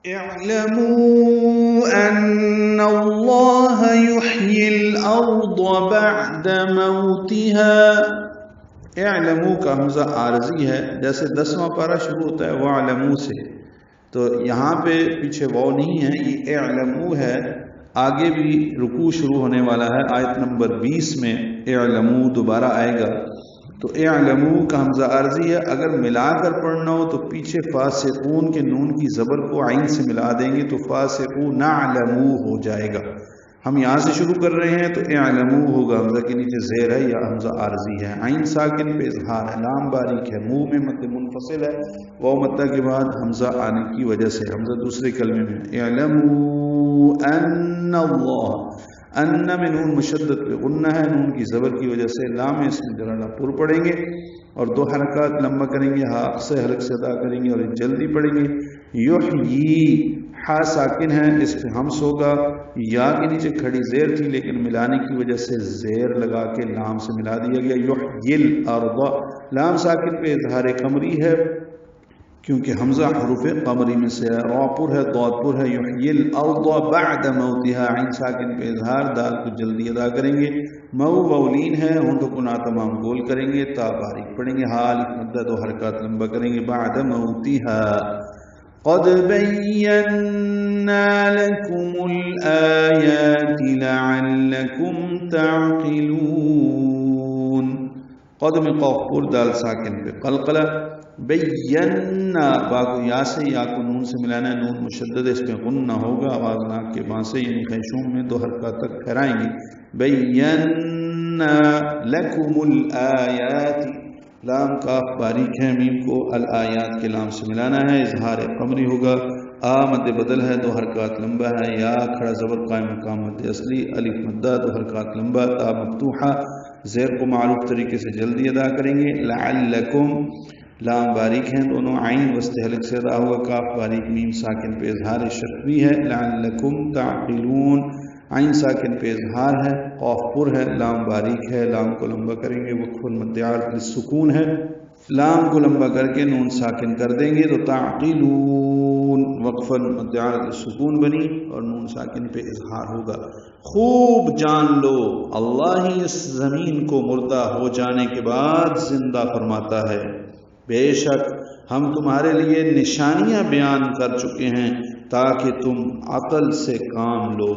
اعلموا ان اللہ یحیی الارض بعد موتها۔ اعلموا کا حمزہ عارضی ہے، جیسے 10واں پارہ شروع ہوتا ہے وَعْلَمُوا سے، تو یہاں پہ پیچھے واو نہیں ہے، یہ اعلموا ہے۔ آگے بھی رکوع شروع ہونے والا ہے، آیت نمبر 20 میں اعلموا دوبارہ آئے گا، تو اعلموا کا حمزہ عارضی ہے۔ اگر ملا کر پڑھنا ہو تو پیچھے فاسقون کے نون کی زبر کو عین سے ملا دیں گے تو فاسقون نعلموا ہو جائے گا۔ ہم یہاں سے شروع کر رہے ہیں تو اعلموا ہوگا، حمزہ کے نیچے زیر ہے یا حمزہ عارضی ہے، عین ساکن پہ اظہار ہے، لام باریک ہے، منہ میں مد منفصل ہے، واو مدہ کے بعد حمزہ آنے کی وجہ سے حمزہ دوسرے کلمے میں اعلموا ان اللہ، ان میں نون مشدد پہ غنہ ہے، نون کی زبر کی وجہ سے لام اس میں جلالہ پر پڑھیں گے اور 2 حرکات لمبا کریں گے، ہاں سے حلق سے ادا کریں گے اور جلدی پڑھیں گے۔ یحیی ہا ساکن ہے، اس پہ ہمس ہوگا، یا کے نیچے کھڑی زیر تھی لیکن ملانے کی وجہ سے زیر لگا کے لام سے ملا دیا گیا۔ یحیی الارض، لام ساکن پہ اظہار قمری ہے کیونکہ حمزہ حروف قمری میں سے ہے، را پر ہے، ضاد پر ہے۔ یحیی الارض بعد موتها، عین ساکن پہ اظہار، دال کو جلدی ادا کریں گے، مو وولین ہے، ہونٹوں کو تمام گول کریں گے، تا باریک پڑھیں گے، حال مدہ 2 حرکات لمبا کریں گے، بعد موتها۔ قد بینا لکم الآیات لعلکم تعقلون، قد میں قاف پر دال ساکن پہ قلقلہ، بینا با کو یا سے، یا کو نون سے ملانا ہے، نون مشدد اس پہ غنہ ہوگا، آواز ناک کے باں سے یعنی خیشوم میں 2 حرکات تک پھیرائیں گے۔ بینا لکم الآیات، لام کاف باریک ہے، میم کو الآیات کے لام سے ملانا ہے، اظہار قمری ہوگا، آ مد بدل ہے، 2 حرکات لمبا ہے، یا کھڑا زبر قائم مقام مد اصلی، الف مدہ 2 حرکات لمبا، تا مفتوحہ، زیر کو معروف طریقے سے جلدی ادا کریں گے۔ لعلکم، لام باریک ہیں دونوں، عین وسط حلق سے ادا ہوا، کاف باریک، میم ساکن پہ اظہار شفوی ہے۔ لعلکم تعقلون، عین ساکن پہ اظہار ہے، قاف پر ہے، لام باریک ہے، لام کو لمبا کریں گے، وقف المدعات للسکون ہے، لام کو لمبا کر کے نون ساکن کر دیں گے تو تعقلون، وقف المدعات للسکون بنی اور نون ساکن پہ اظہار ہوگا۔ خوب جان لو اللہ ہی اس زمین کو مردہ ہو جانے کے بعد زندہ فرماتا ہے، بے شک ہم تمہارے لیے نشانیاں بیان کر چکے ہیں تاکہ تم عقل سے کام لو۔